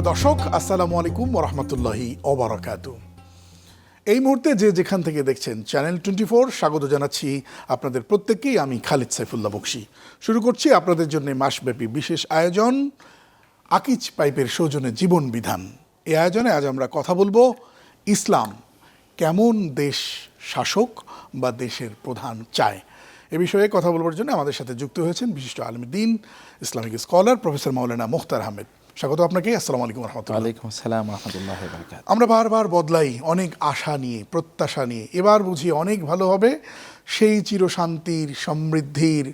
সুপ্রিয় দর্শক, আসসালামু আলাইকুম ওরহমতুল্লাহি ওবারাকাতুহু। এই মুহূর্তে যে যেখান থেকে দেখছেন চ্যানেল 24, স্বাগত জানাচ্ছি আপনাদের প্রত্যেককেই। আমি খালিদ সাইফুল্লাহ বকশী। শুরু করছি আপনাদের জন্য মাসব্যাপী বিশেষ আয়োজন আকিজ পাইপের সৌজন্যে জীবন বিধান। এই আয়োজনে আজ আমরা কথা বলবো ইসলাম কেমন দেশ শাসক বা দেশের প্রধান চায়। এ বিষয়ে কথা বলবার জন্য আমাদের সাথে যুক্ত হয়েছেন বিশিষ্ট আলেম দ্বীন, ইসলামিক স্কলার প্রফেসর মাওলানা মুখতার আহমেদ। স্বাগত আপনাকে। আসসালামু আলাইকুম রহমতুল্লাহ। ওয়ালাইকুম আসসালাম রহমতুল্লাহ। আমরা বারবার বদলাই, অনেক আশা নিয়ে, প্রত্যাশা নিয়ে। এবার বুঝি অনেক ভালো হবে, সেই চিরশান্তির সমৃদ্ধির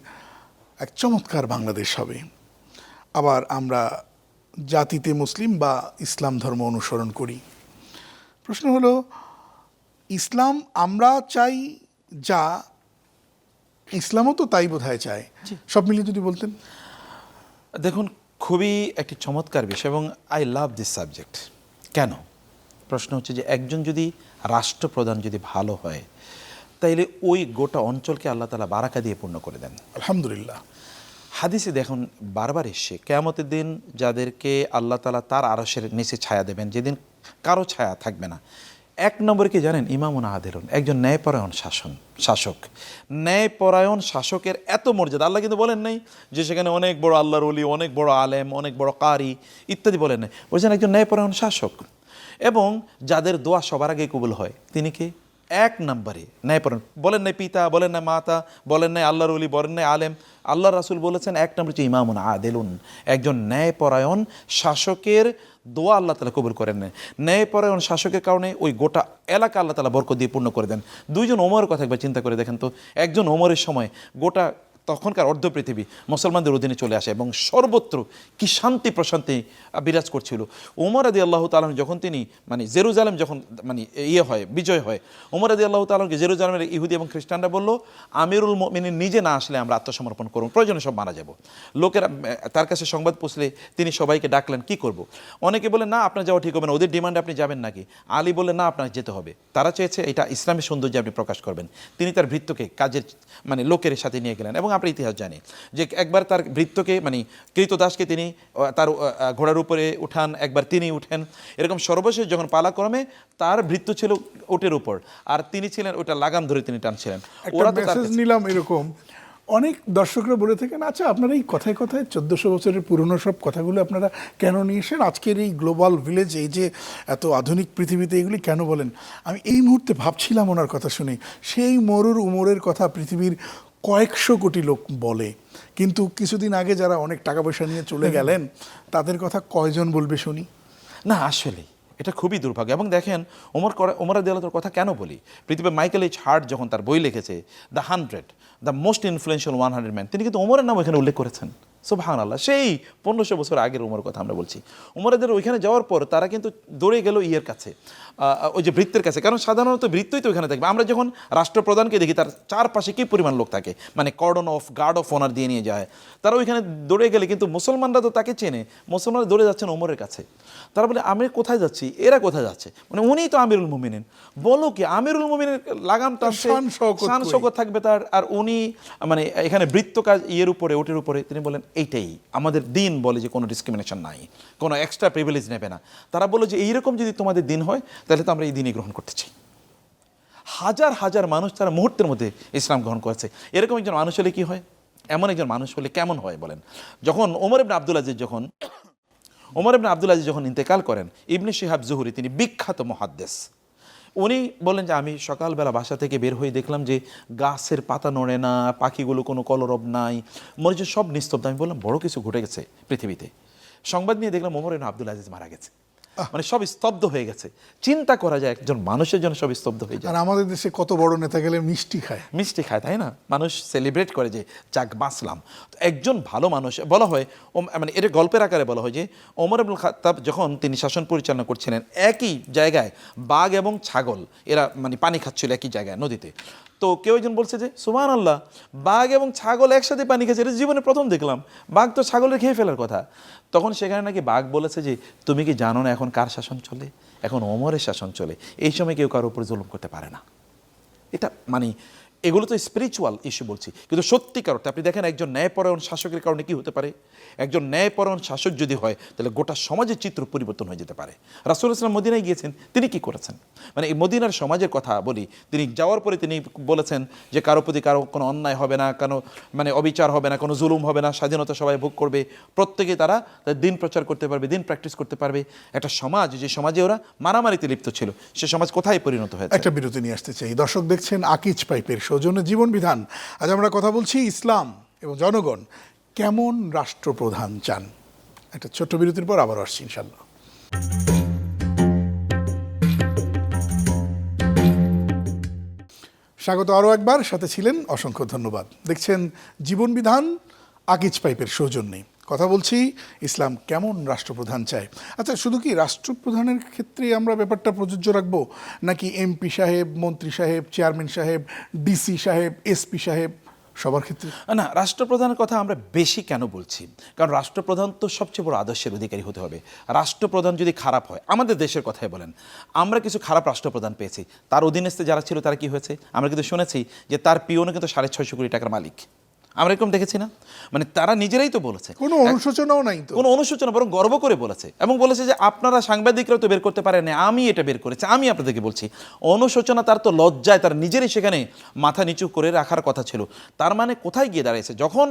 এক চমৎকার বাংলাদেশ হবে। আবার আমরা জাতিতে মুসলিম বা ইসলাম ধর্ম অনুসরণ করি। প্রশ্ন হলো, ইসলাম আমরা চাই যা, ইসলামও তো তাই বোধহয় চায়। সব মিলিয়ে যদি বলতেন। দেখুন, খুবই একটি চমৎকার বিষয় এবং আই লাভ দিস সাবজেক্ট। কেন? প্রশ্ন হচ্ছে যে একজন যদি রাষ্ট্রপ্রধান যদি ভালো হয়, তাইলে ওই গোটা অঞ্চলকে আল্লাহ তাআলা বারাকা দিয়ে পূর্ণ করে দেন। আলহামদুলিল্লাহ। হাদিসে দেখুন বারবার এসে কিয়ামতের দিন যাদেরকে আল্লাহ তাআলা তার আরশের নিচে ছায়া দেবেন, যেদিন কারো ছায়া থাকবে না, এক নম্বরে কি জানেন? ইমামুন আদিলুন, একজন ন্যায়পরায়ণ শাসক। ন্যায়পরায়ণ শাসকের এত মর্যাদা আল্লাহ কিন্তু বলেন নাই যে সেখানে অনেক বড় আল্লাহর ওলি, অনেক বড় আলেম, অনেক বড় কারি ইত্যাদি বলেন নাই। বলছেন একজন ন্যায়পরায়ণ শাসক। এবং যাদের দোয়া সবার আগে কবুল হয় তিনি কে? এক নম্বরে ন্যায়পরায়ণ। বলেন নাই পিতা, বলেন নাই মাতা, বলেন নাই আল্লাহর ওলি, বলেন নাই আলেম। আল্লাহ রাসূল বলেছেন এক নম্বর হচ্ছে ইমামুন আদিলুন, একজন ন্যায়পরায়ণ শাসকের দোয়া আল্লাহ তাআলা কবুল করেন নেন। ন্যায়পরায়ণ শাসকের কারণে ওই গোটা এলাকা আল্লাহ তাআলা বরকত দিয়ে পূর্ণ করে দেন। দুইজন ওমরের কথা একবার চিন্তা করে দেখেন তো। একজন ওমরের সময় গোটা তখনকার অর্ধ পৃথিবী মুসলমানদের অধীনে চলে আসে এবং সর্বত্র কি শান্তি প্রশান্তি বিরাজ করছিল। ওমর রাদিয়াল্লাহু তাআলা যখন তিনি জেরুজালেম যখন বিজয় হয়, ওমর রাদিয়াল্লাহু তাআলাকে জেরুজালেমের ইহুদি এবং খ্রিস্টানরা বলল, আমিরুল মুমিনিন নিজে না আসলে আমরা আত্মসমর্পণ করব, প্রয়োজনে সব মারা যাব। লোকেরা তার কাছে সংবাদ পৌঁছলে তিনি সবাইকে ডাকলেন, কি করব? অনেকে বলে না আপনার যাওয়া ঠিক হবে না, ওদের ডিমান্ডে আপনি যাবেন নাকি? আলী বলে না আপনার যেতে হবে। তারা চেয়েছে এটা ইসলামের সৌন্দর্য আপনি প্রকাশ করবেন। তিনি তার ভৃত্যকে কাজের লোকের সাথে নিয়ে গেলেন এবং আমরা ইতিহাস জানি যে একবার তার ভৃত্যকে কৃতদাসকে তিনি তার ঘোড়ার উপরে উঠান, একবার তিনি উঠেন। এরকম সর্বশেষ যখন পালাক্রমে তার ভৃত্য ছিল ওটের উপর আর তিনি ছিলেন ওটা লাগাম ধরে তিনি টানছিলেন। ওরা তো নিলাম এরকম অনেক দর্শকরা বলে থাকেন, আচ্ছা আপনারা এই কথায় কথায় 1400 বছরের পুরনো সব কথাগুলো আপনারা কেন নিয়ে এসেন আজকের এই গ্লোবাল ভিলেজ, এই যে এত আধুনিক পৃথিবীতে এগুলি কেন বলেন? আমি এই মুহূর্তে ভাবছিলাম ওনার কথা শুনে, সেই মরুর উমরের কথা পৃথিবীর কয়েকশো কোটি লোক বলে, কিন্তু কিছুদিন আগে যারা অনেক টাকা পয়সা নিয়ে চলে গেলেন তাদের কথা কয়জন বলবে শুনি? না, আসলে এটা খুবই দুর্ভাগ্য। এবং দেখেন ওমর রাদিয়াল্লাহু কথা কেন বলি, পৃথিবীর মাইকেল এইচ হার্ট যখন তার বই লিখেছে দ্য মোস্ট ইনফ্লুয়েন্সিয়াল 100 ম্যান, তিনি কিন্তু ওমরের নাম এখানে উল্লেখ করেছেন। সুবহানাল্লাহ, সেই 1500 বছর আগের ওমর কথা আমরা বলছি। ওমরের ওইখানে যাওয়ার পর তারা কিন্তু দৌড়ে গেল ইয়ের কাছে, ওই যে ভৃত্যের কাছে, কারণ সাধারণত ভৃত্যই তো ওইখানে থাকবে। আমরা যখন রাষ্ট্রপ্রধানকে দেখি তার চারপাশে কী পরিমাণ লোক থাকে, cordon off guard of honour দিয়ে নিয়ে যায়। তারা ওইখানে দৌড়ে গেলে কিন্তু মুসলমানরা তো তাকে চেনে, মুসলমানরা দৌড়ে যাচ্ছেন ওমরের কাছে। তারা বলে আমি কোথায় যাচ্ছি, এরা কোথায় যাচ্ছে, উনিই তো আমিরুল মুমিনিন। বলো কি, আমিরুল মুমিনের লাগাম টানছে, শান শওকত থাকবে তার, আর উনি এখানে বৃত্ত কাজ ইয়ের উপরে, ওটের উপরে। তিনি বলেন এইটাই আমাদের দিন বলে যে কোনো ডিসক্রিমিনেশন নাই, কোনো এক্সট্রা প্রিভিলেজ নেবে না। তারা বলে যে এইরকম যদি তোমাদের দিন হয় তাহলে তো আমরা এই দিনই গ্রহণ করতে চাই। হাজার হাজার মানুষ তারা মুহূর্তের মধ্যে ইসলাম গ্রহণ করেছে। এরকম একজন মানুষ হলে কি হয়, এমন একজন মানুষ হলে কেমন হয় বলেন? যখন ওমর ইবনে আব্দুল আজিজ যখন ইন্তেকাল করেন, ইবনে শিহাব জুহরি, তিনি বিখ্যাত মুহাদ্দিস, উনি বলেন যে আমি সকালবেলা বাসা থেকে বের হয়ে দেখলাম যে গাছের পাতা নড়ে না, পাখিগুলো কোনো কলরব নাই, মনে হচ্ছে সব নিস্তব্ধ। আমি বললাম বড় কিছু ঘটে গেছে পৃথিবীতে। সংবাদ নিয়ে দেখলাম ওমর ইবনে আব্দুল আজিজ মারা গেছে। সব স্তব্ধ হয়ে গেছে। চিন্তা করা যায় একজন মানুষের জন্য সব স্তব্ধ হয়ে যায়। আর আমাদের দেশে কত বড় নেতা গেলে মিষ্টি খায়, তাই না? মানুষ সেলিব্রেট করে যে যাক বাঁচলাম। একজন ভালো মানুষ বলা হয়, এটা গল্পের আকারে বলা হয় যে ওমর ইবনুল খাত্তাব যখন তিনি শাসন পরিচালনা করছিলেন, একই জায়গায় বাঘ এবং ছাগল এরা পানি খাচ্ছিল একই জায়গায় নদীতে। তো কেউ একজন বলছে যে সুবহানাল্লাহ, বাঘ এবং ছাগল একসাথে পানি খেয়েছে, এটা জীবনে প্রথম দেখলাম। বাঘ তো ছাগলের খেয়ে ফেলার কথা। তখন সেখানে নাকি বাঘ বলেছে যে তুমি কি জানো না এখন কার শাসন চলে? এখন ওমরের শাসন চলে। এই সময় কেউ কারোর উপর জুলুম করতে পারে না। এটা এগুলো তো স্পিরিচুয়াল ইস্যু বলছি, কিন্তু সত্যিকার অর্থে আপনি দেখেন একজন ন্যায়পরায়ণ শাসকের কারণে কি হতে পারে। একজন ন্যায়পরায়ণ শাসক যদি হয় তাহলে গোটা সমাজের চিত্র পরিবর্তন হয়ে যেতে পারে। রাসূল ইসলাম মদিনায় গিয়েছেন, তিনি কি করেছেন, মানে এই মদিনার সমাজের কথা বলি, তিনি যাওয়ার পরে তিনি বলেছেন যে কারো প্রতি কারো কোনো অন্যায় হবে না, কোনো মানে অবিচার হবে না, কোনো জুলুম হবে না, স্বাধীনতা সবাই ভোগ করবে, প্রত্যেকে তারা তাদের দিন প্রচার করতে পারবে, দিন প্র্যাকটিস করতে পারবে। একটা সমাজ, যে সমাজে ওরা মারামারিতে লিপ্ত ছিল, সে সমাজ কোথায় পরিণত হয়েছে। একটা বিরতি নিয়ে আসতে চাই। দর্শক দেখছেন আকিজ পাইপের সৌজন্যে জীবন বিধান। আজ আমরা কথা বলছি ইসলাম এবং জনগণ কেমন রাষ্ট্রপ্রধান চান। একটা ছোট্ট বিরতির পর আবার আসছি ইনশাল্লাহ। স্বাগত আরও একবার, সাথে ছিলেন অসংখ্য ধন্যবাদ। দেখছেন জীবন বিধান আকিজ পাইপের সৌজন্যে। কথা বলছি ইসলাম কেমন রাষ্ট্রপ্রধান চায়। আচ্ছা, শুধু কি রাষ্ট্রপ্রধানের ক্ষেত্রে আমরা ব্যাপারটা প্রযোজ্য রাখবো, নাকি এমপি সাহেব, মন্ত্রী সাহেব, চেয়ারম্যান সাহেব, ডিসি সাহেব, এসপি সাহেব সবার ক্ষেত্রে? না, রাষ্ট্রপ্রধানের কথা আমরা বেশি কেন বলছি, কারণ রাষ্ট্রপ্রধান তো সবচেয়ে বড় আদর্শের অধিকারী হতে হবে। রাষ্ট্রপ্রধান যদি খারাপ হয়, আমাদের দেশের কথাই বলেন, আমরা কিছু খারাপ রাষ্ট্রপ্রধান পেয়েছি, তার অধীনস্থে যারা ছিল তারা কি হয়েছে, আমরা কিন্তু শুনেছি যে তার পিওনে কিন্তু 650 কোটি টাকার মালিক, আমরা এরকম দেখেছি না। মানে তারা নিজেরাই তো বলেছে, কোনো অনুশোচনাও নাই তো, কোনো অনুশোচনা, বরং গর্ব করে বলেছে এবং বলেছে যে আপনারা সাংবাদিকরা তো বের করতে পারেন না, আমি এটা বের করেছি, আমি আপনাদেরকে বলছি। অনুশোচনা তার তো লজ্জায় তার নিজেরই সেখানে মাথা নিচু করে রাখার কথা ছিল। তার মানে কোথায় গিয়ে দাঁড়িয়েছে, যখন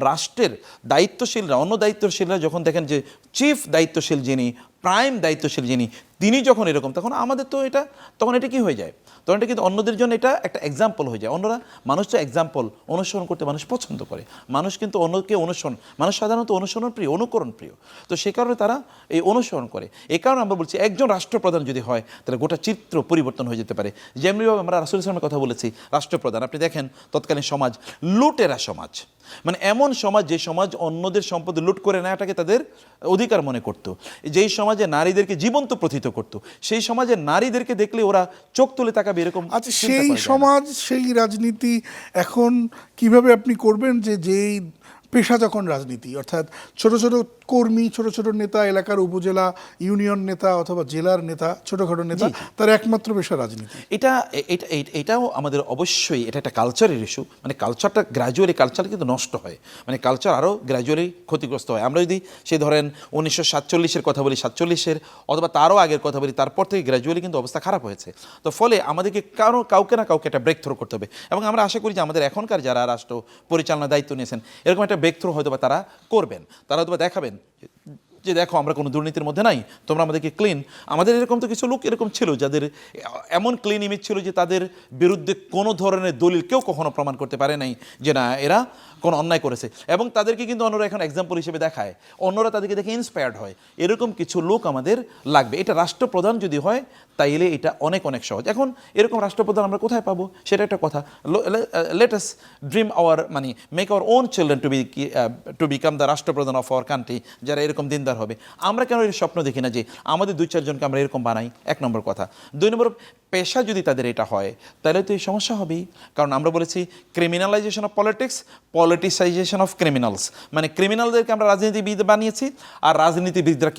রাষ্ট্রের দায়িত্বশীলরা, অন্য দায়িত্বশীলরা যখন দেখেন যে চিফ দায়িত্বশীল যিনি, প্রাইম দায়িত্বশীল যিনি, তিনি যখন এরকম, তখন আমাদের তো এটা, তখন এটা কি হয়ে যায়, তখন এটা কিন্তু অন্যদের জন্য এটা একটা এক্সাম্পল হয়ে যায়। অন্যরা, মানুষ তো এক্সাম্পল অনুসরণ করতে মানুষ পছন্দ করে, মানুষ কিন্তু অন্যকে অনুসরণ, মানুষ সাধারণত অনুসরণ প্রিয়, অনুকরণ প্রিয়, তো সে কারণে তারা এই অনুসরণ করে। এই কারণে আমরা বলছি একজন রাষ্ট্রপ্রধান যদি হয় তাহলে গোটা চিত্র পরিবর্তন হয়ে যেতে পারে। যেমনিভাবে আমরা রাসূল ইসলামের কথা বলেছি, রাষ্ট্রপ্রধান আপনি দেখেন তৎকালীন সমাজ লুটেরা সমাজ, মানে এমন সমাজ যে সমাজ অন্যদের সম্পদ লুট করে নেওয়াটাকে তাদের অধিকার মনে করত, যেই সমাজে নারীদেরকে জীবন্ত প্রথিত করত, সেই সমাজে নারীদেরকে দেখলে ওরা চোখ তুলে তাকাবে এরকম। আচ্ছা, সেই সমাজ, সেই রাজনীতি এখন কিভাবে আপনি করবেন যে যেই পেশা যখন রাজনীতি, অর্থাৎ ছোট ছোট কর্মী, ছোট ছোট নেতা, এলাকার উপজেলা ইউনিয়ন নেতা অথবা জেলার নেতা, ছোটখাটো নেতা, তার একমাত্র পেশা রাজনীতি। এটাও আমাদের অবশ্যই এটা একটা কালচারের ইস্যু, মানে কালচারটা গ্র্যাজুয়ালি, কালচার কিন্তু নষ্ট হয়, মানে কালচার আরও গ্র্যাজুয়ালি ক্ষতিগ্রস্ত হয়। আমরা যদি সে ধরেন 1947-এর কথা বলি, 47-এর অথবা তারও আগের কথা বলি, তারপর থেকে গ্র্যাজুয়ালি কিন্তু অবস্থা খারাপ হয়েছে। তো ফলে আমাদেরকে কাউকে না কাউকে একটা ব্রেক থ্রো করতে হবে, এবং আমরা আশা করি যে আমাদের এখনকার যারা রাষ্ট্র পরিচালনার দায়িত্ব নিয়েছেন এরকম একটা ব্রেক থ্রো হয়তো বা তারা করবেন, তারা হয়তো বা দেখাবেন যে দেখো আমরা কোনো দুর্নীতির মধ্যে নাই, তোমরা আমাদেরকে ক্লিন। আমাদের এরকম তো কিছু লোক এরকম ছিল যাদের এমন ক্লিন ইমেজ ছিল যে তাদের বিরুদ্ধে কোনো ধরনের দলিল কেউ কখনো প্রমাণ করতে পারে নাই যে না এরা কোনো অন্যায় করেছে, এবং তাদেরকে কিন্তু অন্যরা এখন এক্সাম্পল হিসেবে দেখায়, অন্যরা তাদেরকে দেখে ইন্সপায়ার্ড হয়। এরকম কিছু লোক আমাদের লাগবে। এটা রাষ্ট্রপ্রধান যদি হয় তাইলে এটা অনেক অনেক সহজ। এখন এরকম রাষ্ট্রপ্রধান আমরা কোথায় পাবো সেটা একটা কথা। লেট আস ড্রিম আওয়ার, মানে make our own children to become the রাষ্ট্রপ্রধান অফ আওয়ার কান্ট্রি, যারা এরকম দিনদার হবে। আমরা কেন এর স্বপ্ন দেখি না যে আমাদের 2-4 জনকে আমরা এরকম বানাই, 1 নম্বর কথা। 2 নম্বর, পেশা যদি তাদের এটা হয় তাহলে তো এই সমস্যা হবেই, কারণ আমরা বলেছি criminalisation of politics, politicisation of criminals, মানে ক্রিমিনালদেরকে আমরা রাজনীতিবিদ বানিয়েছি আর রাজনীতিবিদরা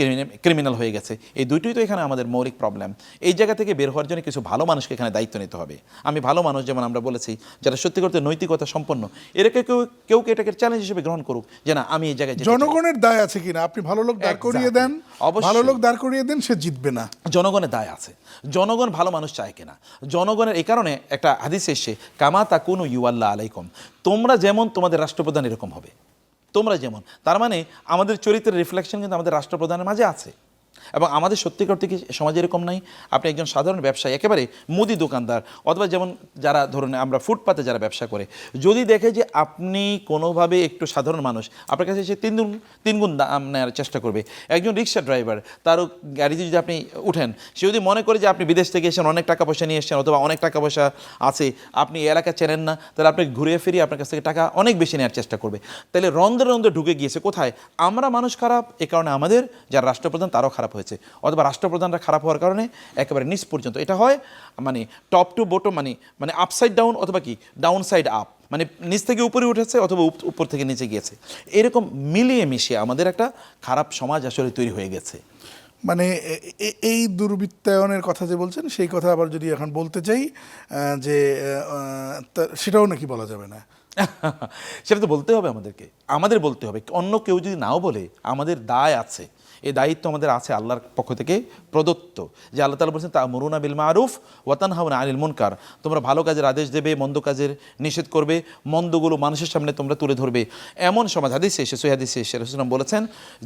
ক্রিমিনাল হয়ে গেছে। এই দুইটোই তো এখানে আমাদের মৌলিক প্রবলেম। এই জায়গা থেকে বের হওয়ার জন্য কিছু ভালো মানুষকে এখানে দায়িত্ব নিতে হবে। আমি ভালো মানুষ, যেমন আমরা বলেছি যারা সত্যি করতে নৈতিকতা সম্পন্ন, এটাকে কেউ এটাকে চ্যালেঞ্জ হিসেবে গ্রহণ করুক যে না আমি এই জায়গায়। জনগণের দায় আছে কিনা, আপনি ভালো লোক দাঁড় করিয়ে দেন, ভালো লোক দাঁড় করিয়ে দেন, সে জিতবে না। জনগণের দায় আছে, জনগণ ভালো মানুষ চায় কিনা। জনগণের এই কারণে একটা হাদিস এসে কামা তাকুনু ইউআল্লাহ আলাইকুম, তোমরা যেমন তোমাদের রাষ্ট্রপ্রধান এরকম হবে, তোমরা যেমন। তার মানে আমাদের চরিত্রের রিফ্লেকশন কিন্তু আমাদের রাষ্ট্রপ্রধানের মাঝে আছে, এবং আমাদের সত্যিকার থেকে সমাজে এরকম নাই। আপনি একজন সাধারণ ব্যবসায়ী, একেবারে মুদি দোকানদার, অথবা যেমন যারা ধরুন আমরা ফুটপাতে যারা ব্যবসা করে, যদি দেখে যে আপনি কোনোভাবে একটু সাধারণ মানুষ, আপনার কাছে সে তিন গুণ দাম নেওয়ার চেষ্টা করবে। একজন রিক্সা ড্রাইভার, তারও গাড়িতে যদি আপনি উঠেন, সে যদি মনে করে যে আপনি বিদেশ থেকে এসেছেন, অনেক টাকা পয়সা নিয়ে এসেছেন, অথবা অনেক টাকা পয়সা আছে, আপনি এলাকা চেনেন না, তাহলে আপনি ঘুরিয়ে ফিরিয়ে আপনার কাছ থেকে টাকা অনেক বেশি নেওয়ার চেষ্টা করবে। তাহলে রন্ধ্রে রন্ধ্রে ঢুকে গিয়েছে কোথায়, আমরা মানুষ খারাপ, এ কারণে আমাদের যারা রাষ্ট্রপ্রধান তারাও খারাপ হয়েছে, অথবা রাষ্ট্রপ্রধানরা খারাপ হওয়ার কারণে একেবারে নিচ পর্যন্ত এটা হয়, মানে টপ টু বটম, মানে আপসাইড ডাউন অথবা কি ডাউন সাইড আপ, মানে নিচ থেকে উপরে উঠেছে অথবা উপর থেকে নিচে গিয়েছে। এরকম মিলিয়ে মিশিয়ে আমাদের একটা খারাপ সমাজ আসলে তৈরি হয়ে গেছে। মানে এই দুর্বৃত্তায়নের কথা যে বলছেন সেই কথা আবার যদি এখন বলতে চাই যে সেটাও নাকি বলা যাবে না। সেটা তো বলতে হবে আমাদের বলতে হবে, অন্য কেউ যদি নাও বলে আমাদের দায় আছে, এই দায়িত্ব আমাদের আছে আল্লাহর পক্ষ থেকে প্রদত্ত, যে আল্লাহ তাআলা বলেছেন তা'মুরুনা বিল মারুফ ওয়া তানহাউনা আনিল মুনকার, তোমরা ভালো কাজের আদেশ দেবে, মন্দ কাজের নিষেধ করবে, মন্দগুলো মানুষের সামনে তোমরা তুলে ধরবে। এমন সমাজ, হাদিসে এসে সহিহ হাদিসে এসে রাসূলুল্লাহ বলেছেন,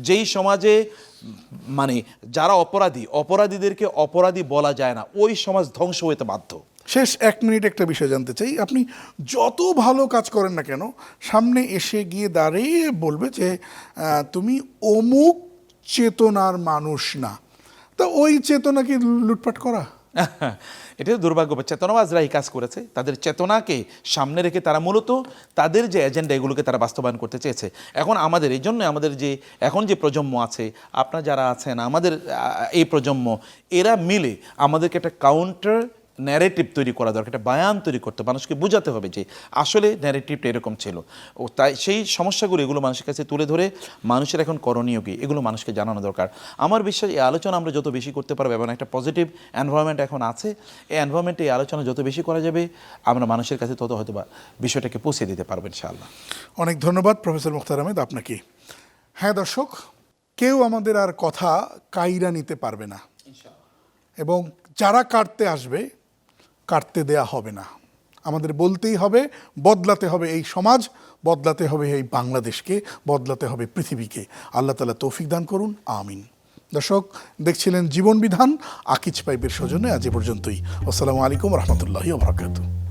যেই সমাজে মানে যারা অপরাধীদেরকে অপরাধী বলা যায় না, ওই সমাজ ধ্বংস হতে বাধ্য। শেষ 1 মিনিট একটা বিষয় জানতে চাই, আপনি যত ভালো কাজ করেন না কেন সামনে এসে গিয়ে দাঁড়িয়ে বলবে যে তুমি অমুক চেতনার মানুষ না, তা ওই চেতনা কি লুটপাট করা? এটা তো দুর্ভাগ্য। চেতনাবাজরা এই কাজ করেছে, তাদের চেতনাকে সামনে রেখে তারা মূলত তাদের যে এজেন্ডা এগুলোকে তারা বাস্তবায়ন করতে চেয়েছে। এখন আমাদের এই জন্য আমাদের যে এখন যে প্রজন্ম আছে, আপনারা যারা আছেন আমাদের এই প্রজন্ম, এরা মিলে আমাদেরকে একটা কাউন্টার ন্যারেটিভ তৈরি করা দরকার, একটা বায়ান তৈরি করতে, মানুষকে বোঝাতে হবে যে আসলে ন্যারেটিভটা এরকম ছিল। ও তাই সেই সমস্যাগুলো এগুলো মানুষের কাছে তুলে ধরে মানুষের এখন করণীয় কি এগুলো মানুষকে জানানো দরকার। আমার বিশ্বাস এই আলোচনা আমরা যত বেশি করতে পারবো, এবং একটা পজিটিভ এনভায়রনমেন্ট এখন আছে, এই এনভায়রনমেন্টে এই আলোচনা যত বেশি করা যাবে আমরা মানুষের কাছে তত হয়তো বা বিষয়টাকে পৌঁছে দিতে পারবো ইনশাআল্লাহ। অনেক ধন্যবাদ প্রফেসর মুখতার আহমেদ আপনাকে। হ্যাঁ দর্শক, কেউ আমাদের আর কথা কাইরা নিতে পারবে না, এবং যারা কাটতে আসবে কাটতে দেয়া হবে না। আমাদের বলতেই হবে, বদলাতে হবে এই সমাজ, বদলাতে হবে এই বাংলাদেশকে, বদলাতে হবে পৃথিবীকে। আল্লাহ তাআলা তৌফিক দান করুন, আমিন। দর্শক দেখছিলেন জীবন বিধান, আকিজ পাইপের সৌজন্যে আজ এ পর্যন্তই। আসসালামু আলাইকুম রহমতুল্লাহি ওয়া বারাকাতুহু।